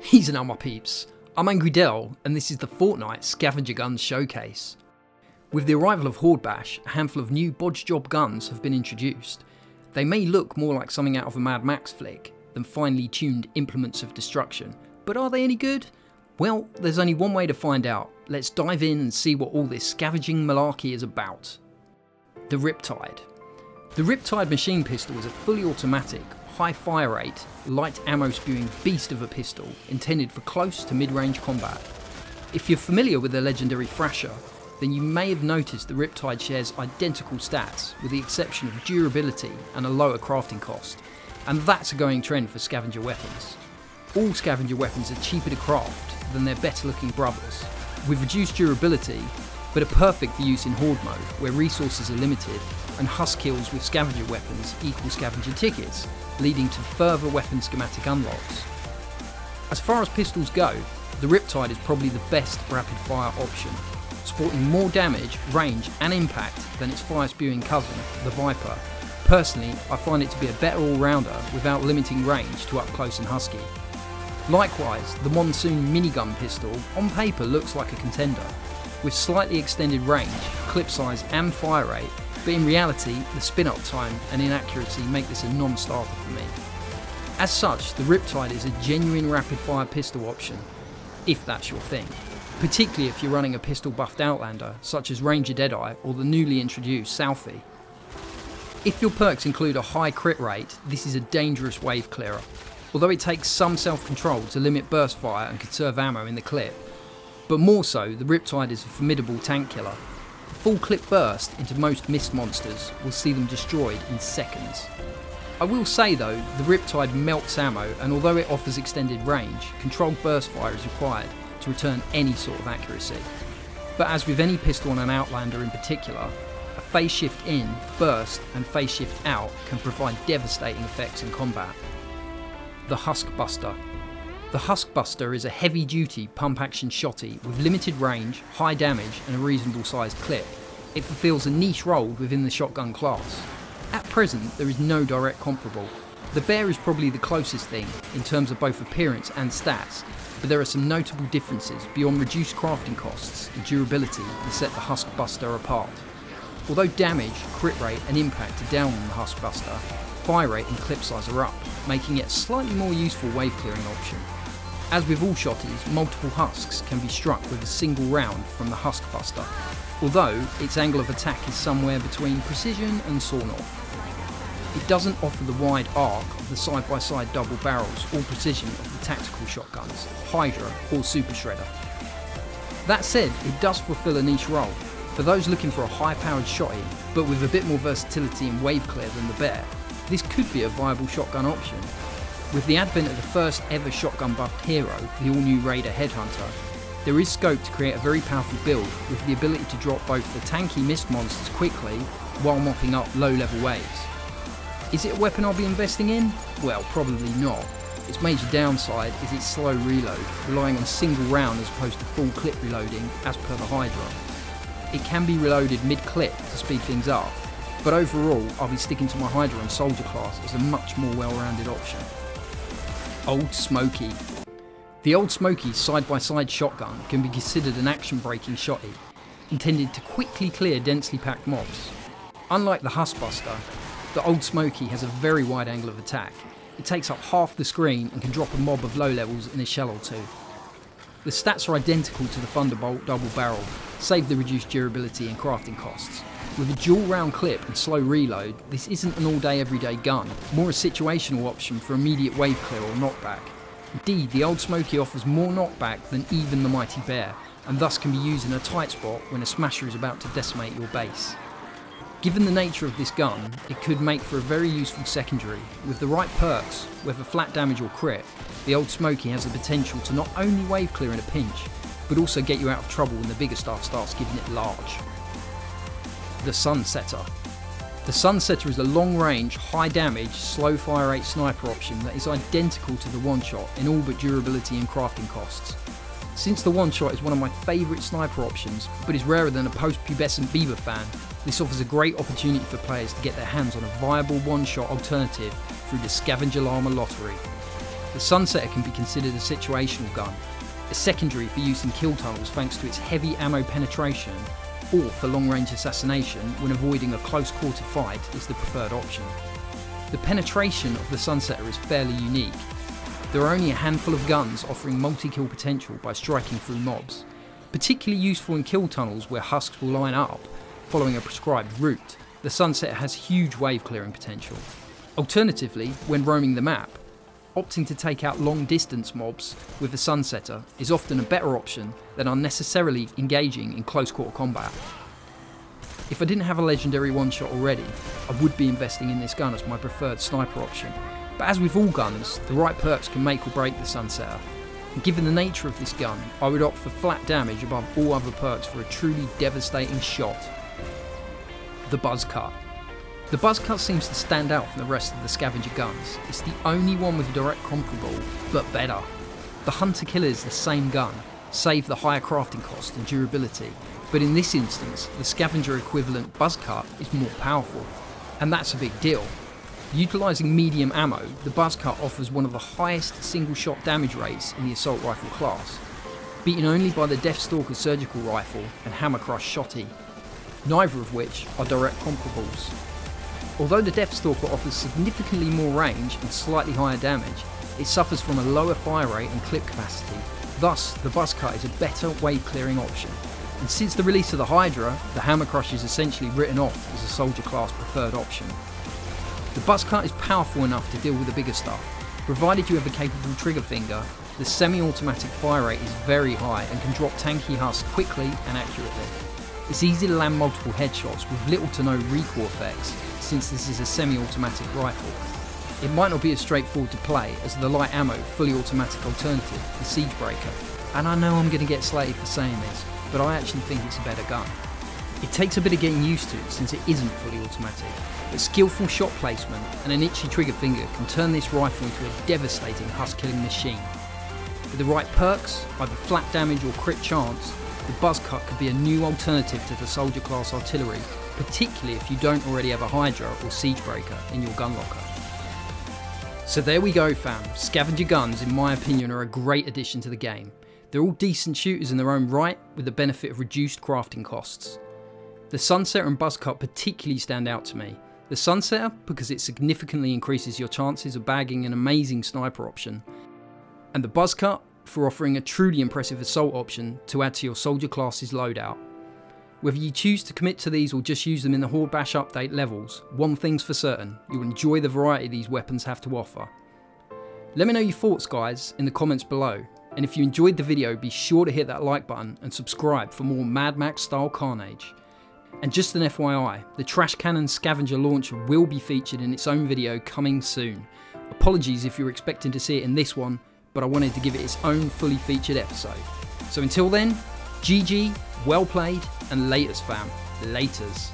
He's an my peeps. I'm Angry Del, and this is the Fortnite Scavenger Guns Showcase. With the arrival of Horde Bash, a handful of new bodge job guns have been introduced. They may look more like something out of a Mad Max flick than finely tuned implements of destruction, but are they any good? Well, there's only one way to find out. Let's dive in and see what all this scavenging malarkey is about. The Riptide. The Riptide machine pistol is a fully automatic, high fire rate, light ammo spewing beast of a pistol intended for close to mid-range combat. If you're familiar with the legendary Thrasher, then you may have noticed the Riptide shares identical stats with the exception of durability and a lower crafting cost, and that's a going trend for scavenger weapons. All scavenger weapons are cheaper to craft than their better looking brothers, with reduced durability but are perfect for use in Horde mode where resources are limited and Husk kills with scavenger weapons equal scavenger tickets, leading to further weapon schematic unlocks. As far as pistols go, the Riptide is probably the best rapid fire option, sporting more damage, range and impact than its fire spewing cousin, the Viper. Personally, I find it to be a better all-rounder without limiting range to up close and husky. Likewise, the Monsoon minigun pistol on paper looks like a contender, with slightly extended range, clip size and fire rate, but in reality the spin-up time and inaccuracy make this a non-starter for me. As such, the Riptide is a genuine rapid-fire pistol option, if that's your thing, particularly if you're running a pistol buffed Outlander such as Ranger Deadeye or the newly introduced Southie. If your perks include a high crit rate, this is a dangerous wave clearer, although it takes some self-control to limit burst fire and conserve ammo in the clip. But more so, the Riptide is a formidable tank killer. A full clip burst into most mist monsters will see them destroyed in seconds. I will say though, the Riptide melts ammo, and although it offers extended range, controlled burst fire is required to return any sort of accuracy. But as with any pistol on an Outlander in particular, a phase shift in, burst and phase shift out can provide devastating effects in combat. The Husk Buster. The Husk Buster is a heavy-duty pump-action shotty with limited range, high damage and a reasonable sized clip. It fulfills a niche role within the shotgun class. At present, there is no direct comparable. The Bear is probably the closest thing in terms of both appearance and stats, but there are some notable differences beyond reduced crafting costs and durability that set the Husk Buster apart. Although damage, crit rate and impact are down on the Husk Buster, fire rate and clip size are up, making it a slightly more useful wave clearing option. As with all shotties, multiple husks can be struck with a single round from the Husk Buster, although its angle of attack is somewhere between precision and sawn off. It doesn't offer the wide arc of the side-by-side double barrels or precision of the tactical shotguns, Hydra or Super Shredder. That said, it does fulfill a niche role. For those looking for a high-powered shotty, but with a bit more versatility and wave clear than the Bear, this could be a viable shotgun option. With the advent of the first ever shotgun buffed hero, the all-new Raider Headhunter, there is scope to create a very powerful build with the ability to drop both the tanky mist monsters quickly while mopping up low-level waves. Is it a weapon I'll be investing in? Well, probably not. Its major downside is its slow reload, relying on single round as opposed to full clip reloading as per the Hydra. It can be reloaded mid-clip to speed things up, but overall I'll be sticking to my Hydra and Soldier class as a much more well-rounded option. Old Smokey. The Old Smokey side-by-side shotgun can be considered an action-breaking shotty, intended to quickly clear densely packed mobs. Unlike the Husk Buster, the Old Smokey has a very wide angle of attack. It takes up half the screen and can drop a mob of low levels in a shell or two. The stats are identical to the Thunderbolt double barrel, save the reduced durability and crafting costs. With a dual round clip and slow reload, this isn't an all-day everyday gun, more a situational option for immediate wave clear or knockback. Indeed, the Old Smokey offers more knockback than even the Mighty Bear, and thus can be used in a tight spot when a smasher is about to decimate your base. Given the nature of this gun, it could make for a very useful secondary. With the right perks, whether flat damage or crit, the Old Smokey has the potential to not only wave clear in a pinch, but also get you out of trouble when the bigger stuff starts giving it large. The Sunsetter. The Sunsetter is a long-range, high-damage, slow fire rate sniper option that is identical to the one-shot in all but durability and crafting costs. Since the one-shot is one of my favourite sniper options, but is rarer than a post-pubescent Bieber fan, this offers a great opportunity for players to get their hands on a viable one-shot alternative through the Scavenger Llama lottery. the Sunsetter can be considered a situational gun, a secondary for use in kill tunnels thanks to its heavy ammo penetration, or for long-range assassination when avoiding a close quarter fight is the preferred option. The penetration of the Sunsetter is fairly unique. There are only a handful of guns offering multi-kill potential by striking through mobs, particularly useful in kill tunnels where husks will line up following a prescribed route. The Sunsetter has huge wave clearing potential. Alternatively, when roaming the map, opting to take out long distance mobs with the Sunsetter is often a better option than unnecessarily engaging in close quarter combat. If I didn't have a legendary one shot already, I would be investing in this gun as my preferred sniper option. But as with all guns, the right perks can make or break the Sunsetter. And given the nature of this gun, I would opt for flat damage above all other perks for a truly devastating shot. The Buzzcut. The Buzzcut seems to stand out from the rest of the Scavenger guns. It's the only one with a direct comparable, but better. The Hunter-Killer is the same gun, save the higher crafting cost and durability, but in this instance, the Scavenger equivalent Buzzcut is more powerful, and that's a big deal. Utilising medium ammo, the Buzzcut offers one of the highest single shot damage rates in the assault rifle class, beaten only by the Deathstalker surgical rifle and Hammer Crush shotty, neither of which are direct comparables. Although the Deathstalker offers significantly more range and slightly higher damage, it suffers from a lower fire rate and clip capacity. Thus, the Buzzcut is a better wave clearing option. And since the release of the Hydra, the Hammer Crush is essentially written off as a soldier class preferred option. The Buzzcut is powerful enough to deal with the bigger stuff. Provided you have a capable trigger finger, the semi-automatic fire rate is very high and can drop tanky husks quickly and accurately. It's easy to land multiple headshots with little to no recoil effects, since this is a semi-automatic rifle. It might not be as straightforward to play as the light ammo fully automatic alternative, the Siegebreaker, and I know I'm going to get slated for saying this, but I actually think it's a better gun. It takes a bit of getting used to since it isn't fully automatic, but skillful shot placement and an itchy trigger finger can turn this rifle into a devastating husk killing machine. With the right perks, either flat damage or crit chance, the Buzzcut could be a new alternative to the soldier class artillery, particularly if you don't already have a Hydra or Siegebreaker in your gun locker. So there we go fam, Scavenger guns in my opinion are a great addition to the game. They're all decent shooters in their own right with the benefit of reduced crafting costs. The Sunsetter and Buzzcut particularly stand out to me. The Sunsetter because it significantly increases your chances of bagging an amazing sniper option, and the Buzzcut for offering a truly impressive assault option to add to your soldier class's loadout. Whether you choose to commit to these or just use them in the Horde Bash update levels, one thing's for certain, you'll enjoy the variety these weapons have to offer. Let me know your thoughts guys in the comments below, and if you enjoyed the video be sure to hit that like button and subscribe for more Mad Max style carnage. And just an FYI, the Trash Cannon Scavenger launcher will be featured in its own video coming soon. Apologies if you're expecting to see it in this one, but I wanted to give it its own fully featured episode. So until then, GG, well played, and laters fam, laters.